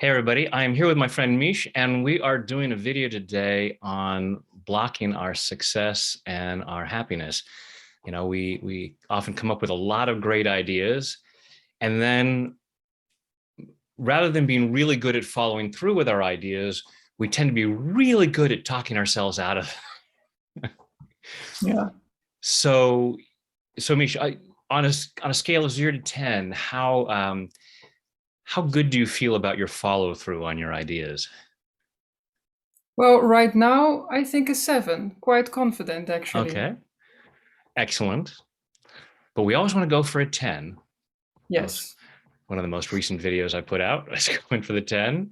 Hey everybody, I am here with my friend Mish, and we are doing a video today on blocking our success and our happiness. We often come up with a lot of great ideas, and then rather than being really good at following through with our ideas, we tend to be really good at talking ourselves out of it. Yeah. So, Mish, on a scale of 0 to 10, how good do you feel about your follow through on your ideas? Well, right now, I think a 7. Quite confident, actually. Okay, excellent. But we always want to go for a 10. Yes. One of the most recent videos I put out, I was going for the 10.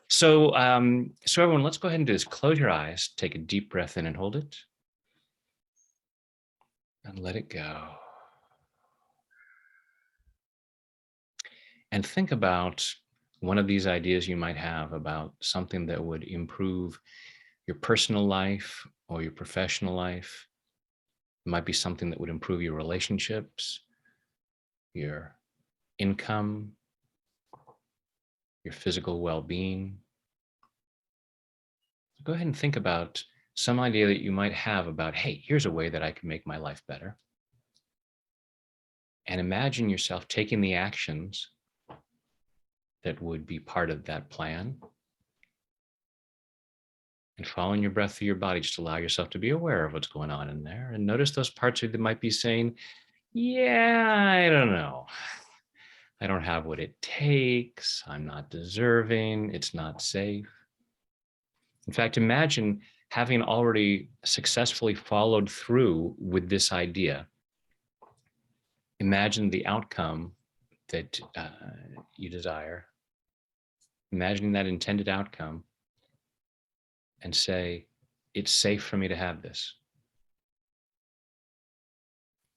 So everyone, let's go ahead and do this. Close your eyes, take a deep breath in and hold it, and let it go. And think about one of these ideas you might have about something that would improve your personal life or your professional life. It might be something that would improve your relationships, your income, your physical well-being. Go ahead and think about some idea that you might have about, hey, here's a way that I can make my life better. And imagine yourself taking the actions that would be part of that plan and following your breath through your body. Just allow yourself to be aware of what's going on in there and notice those parts that might be saying, yeah, I don't know. I don't have what it takes. I'm not deserving. It's not safe. In fact, imagine having already successfully followed through with this idea. Imagine the outcome that you desire. Imagining that intended outcome and say, it's safe for me to have this.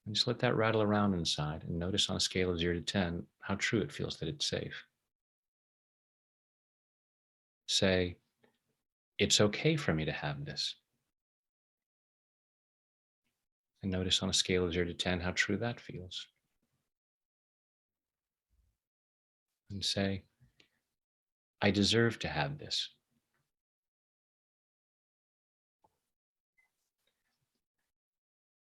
And just let that rattle around inside and notice on a scale of 0 to 10 how true it feels that it's safe. Say, it's okay for me to have this. And notice on a scale of 0 to 10 how true that feels. And say, I deserve to have this.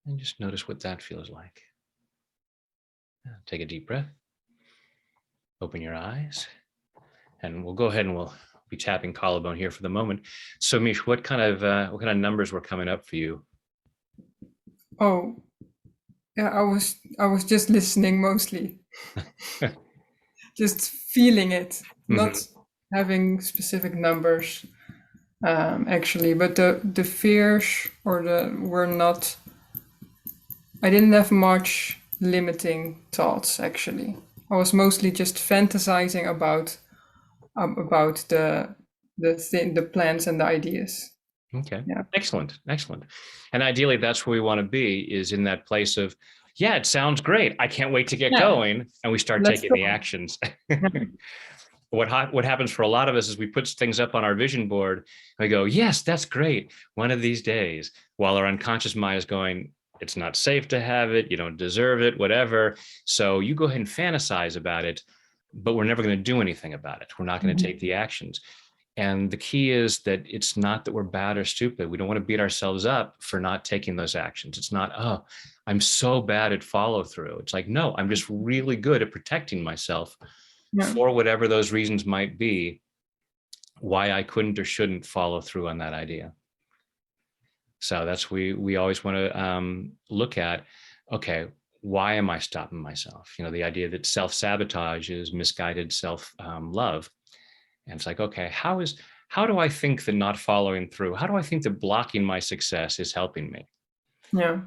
And just notice what that feels like. Take a deep breath. Open your eyes. And we'll go ahead and we'll be tapping collarbone here for the moment. So Mish, what kind of numbers were coming up for you? Oh, yeah, I was just listening mostly. Just feeling it, not Mhm. having specific numbers, actually. But the fears or the were not. I didn't have much limiting thoughts, actually. I was mostly just fantasizing about the plans and the ideas. Okay, Yeah. excellent, excellent. And ideally, that's where we want to be, is in that place of, yeah, it sounds great. I can't wait to get Yeah. going. And we start Let's taking go. the actions. Yeah. What happens for a lot of us is we put things up on our vision board and we go, yes, that's great. One of these days, while our unconscious mind is going, it's not safe to have it. You don't deserve it, whatever. So you go ahead and fantasize about it, but we're never going to do anything about it. We're not going to take Mhm. the actions. And the key is that it's not that we're bad or stupid. We don't want to beat ourselves up for not taking those actions. It's not, oh, I'm so bad at follow through. It's like, no, I'm just really good at protecting myself Yeah. for whatever those reasons might be, why I couldn't or shouldn't follow through on that idea. So that's we always want to look at, okay, why am I stopping myself? The idea that self-sabotage is misguided self-love. And it's like, okay, how do I think that not following through, how do I think that blocking my success is helping me? Yeah.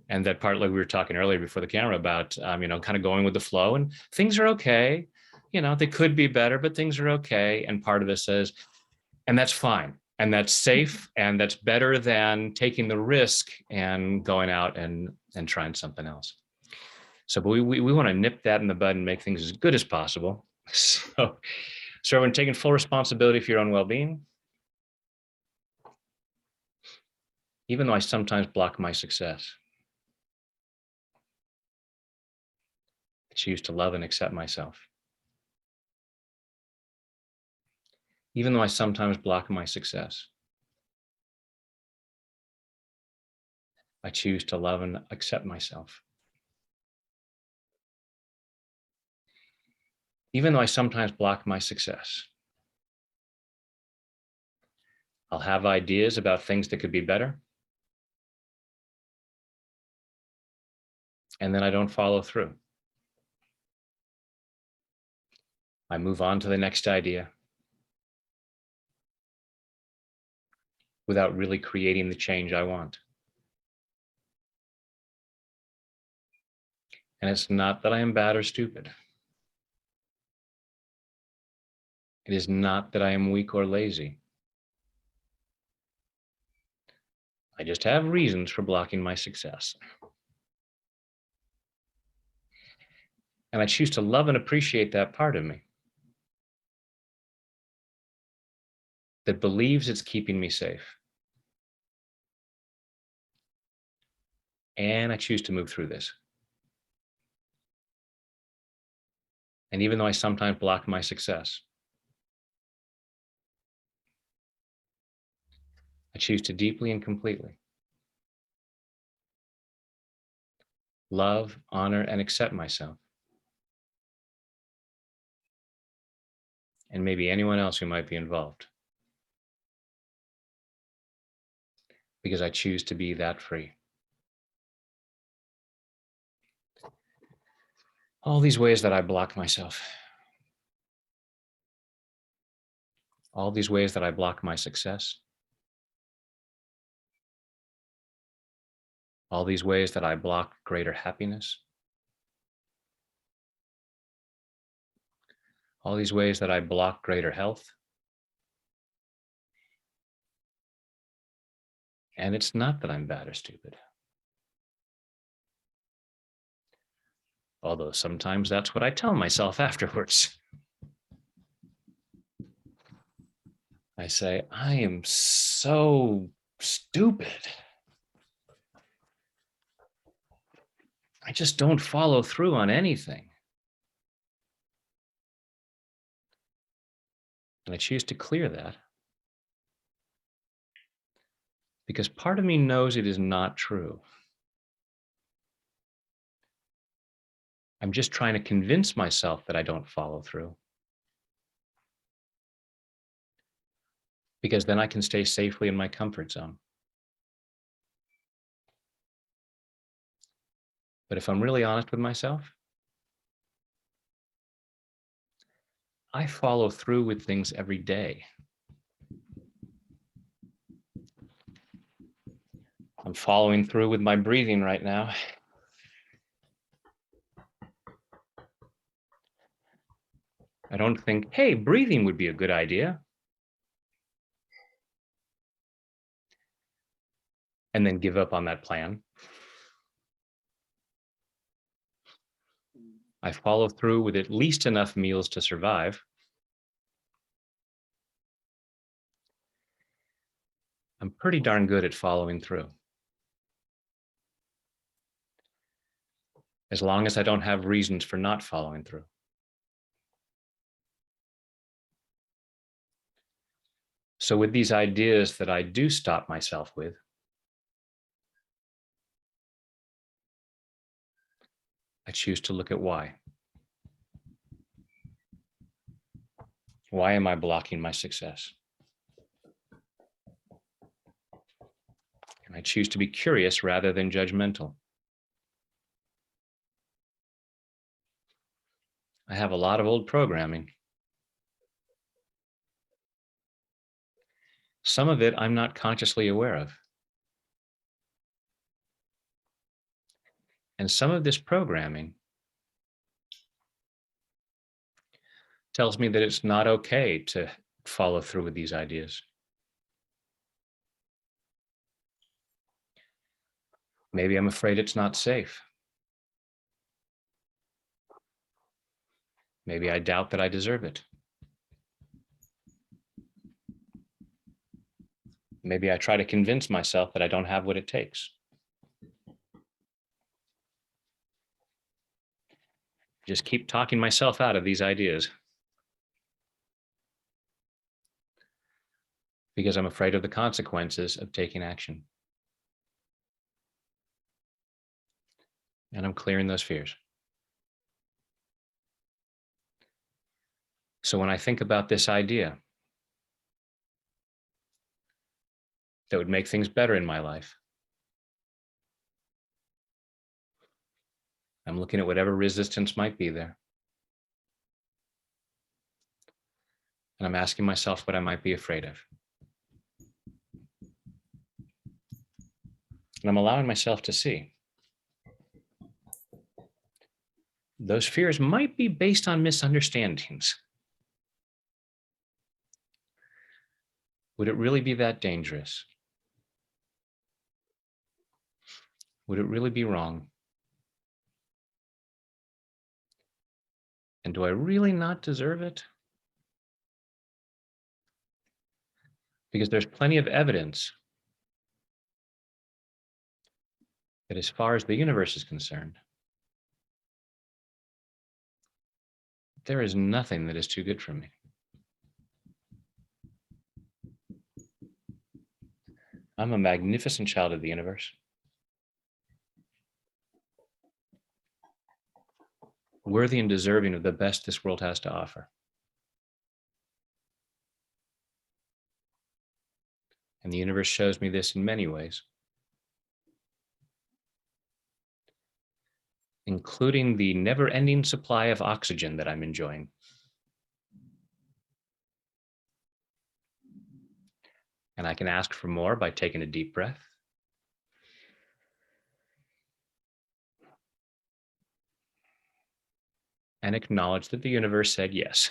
And that part, like we were talking earlier before the camera about, kind of going with the flow and things are okay. They could be better, but things are okay. And part of this says, and that's fine. And that's safe. And that's better than taking the risk and going out and trying something else. So, but we want to nip that in the bud and make things as good as possible. So everyone taking full responsibility for your own well-being, even though I sometimes block my success. I choose to love and accept myself. even though I sometimes block my success. I choose to love and accept myself. Even though I sometimes block my success. I'll have ideas about things that could be better, and then I don't follow through. I move on to the next idea without really creating the change I want. And it's not that I am bad or stupid. It is not that I am weak or lazy. I just have reasons for blocking my success. And I choose to love and appreciate that part of me that believes it's keeping me safe. And I choose to move through this. And even though I sometimes block my success, I choose to deeply and completely love, honor, and accept myself, and maybe anyone else who might be involved, because I choose to be that free. All these ways that I block myself, all these ways that I block my success, all these ways that I block greater happiness, all these ways that I block greater health. And it's not that I'm bad or stupid. Although sometimes that's what I tell myself afterwards. I say, I am so stupid. I just don't follow through on anything. And I choose to clear that because part of me knows it is not true. I'm just trying to convince myself that I don't follow through, because then I can stay safely in my comfort zone. But if I'm really honest with myself, I follow through with things every day. I'm following through with my breathing right now. I don't think, hey, breathing would be a good idea, and then give up on that plan. I follow through with at least enough meals to survive. I'm pretty darn good at following through. As long as I don't have reasons for not following through. So with these ideas that I do stop myself with, I choose to look at why. Why am I blocking my success? And I choose to be curious rather than judgmental. I have a lot of old programming. Some of it I'm not consciously aware of. And some of this programming tells me that it's not okay to follow through with these ideas. Maybe I'm afraid it's not safe. Maybe I doubt that I deserve it. Maybe I try to convince myself that I don't have what it takes. Just keep talking myself out of these ideas. because I'm afraid of the consequences of taking action. And I'm clearing those fears. So when I think about this idea that would make things better in my life, I'm looking at whatever resistance might be there. And I'm asking myself what I might be afraid of. And I'm allowing myself to see those fears might be based on misunderstandings. Would it really be that dangerous? Would it really be wrong? And do I really not deserve it? Because there's plenty of evidence that as far as the universe is concerned, there is nothing that is too good for me. I'm a magnificent child of the universe, worthy and deserving of the best this world has to offer. And the universe shows me this in many ways, including the never-ending supply of oxygen that I'm enjoying. And I can ask for more by taking a deep breath. And acknowledge that the universe said yes.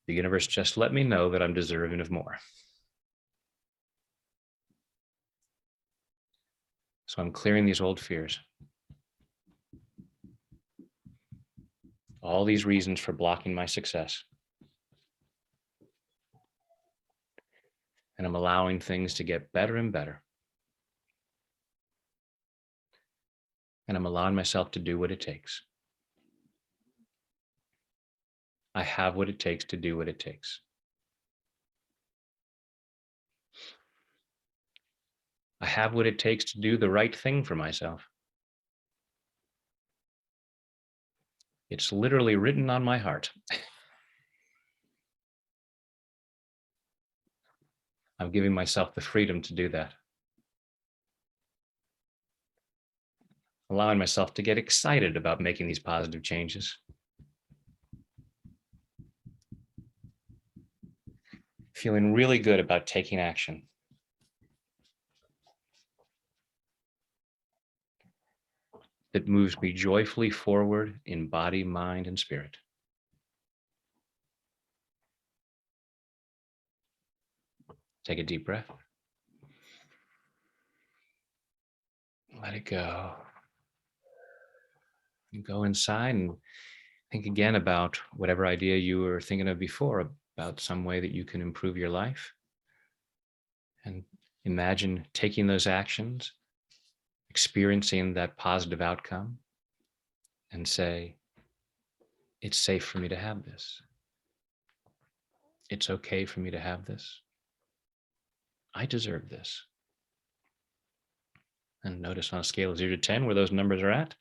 The universe just let me know that I'm deserving of more. So I'm clearing these old fears. All these reasons for blocking my success. And I'm allowing things to get better and better. And I'm allowing myself to do what it takes. I have what it takes to do what it takes. I have what it takes to do the right thing for myself. It's literally written on my heart. I'm giving myself the freedom to do that. Allowing myself to get excited about making these positive changes. Feeling really good about taking action. That moves me joyfully forward in body, mind, and spirit. Take a deep breath. Let it go. And go inside and think again about whatever idea you were thinking of before, about some way that you can improve your life. And imagine taking those actions, experiencing that positive outcome, and say, it's safe for me to have this. It's okay for me to have this. I deserve this. And notice on a scale of 0 to 10 where those numbers are at.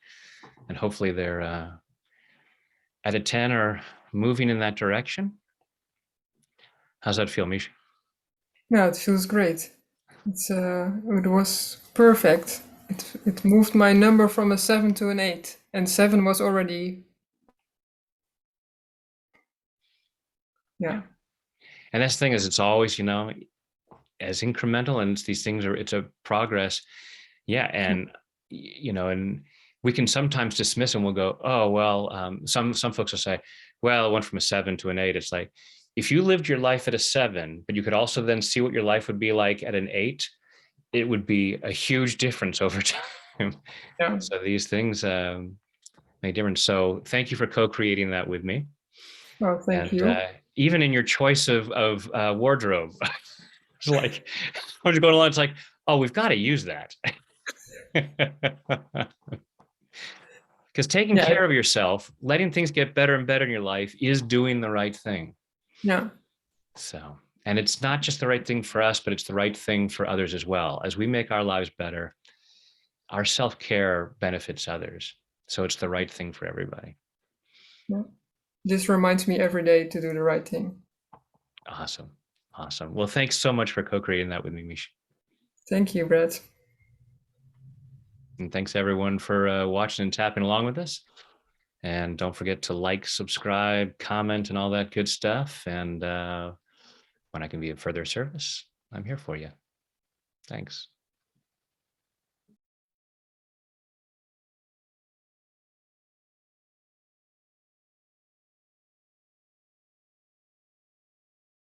And hopefully they're at a 10 or moving in that direction. How's that feel, Misha? Yeah, it feels great. It was perfect. It moved my number from a 7 to an 8, and 7 was already. Yeah. And that's the thing is, it's always, as incremental, and these things it's a progress. Yeah. And, and we can sometimes dismiss and we'll go, oh, well, some folks will say, well, it went from a 7 to an 8. It's like, if you lived your life at a 7, but you could also then see what your life would be like at an 8, it would be a huge difference over time. Yeah. So these things make difference. So thank you for co-creating that with me. Oh, thank you. Even in your choice of wardrobe, it's like, when you're going along, it's like, oh, we've got to use that. Because taking care of yourself, letting things get better and better in your life is doing the right thing. Yeah. So, and it's not just the right thing for us, but it's the right thing for others as well. As we make our lives better, our self-care benefits others. So it's the right thing for everybody. Yeah. This reminds me every day to do the right thing. Awesome. Awesome. Well, thanks so much for co-creating that with me, Mish. Thank you, Brett. And thanks everyone for watching and tapping along with us. And don't forget to like, subscribe, comment, and all that good stuff. And when I can be of further service, I'm here for you. Thanks.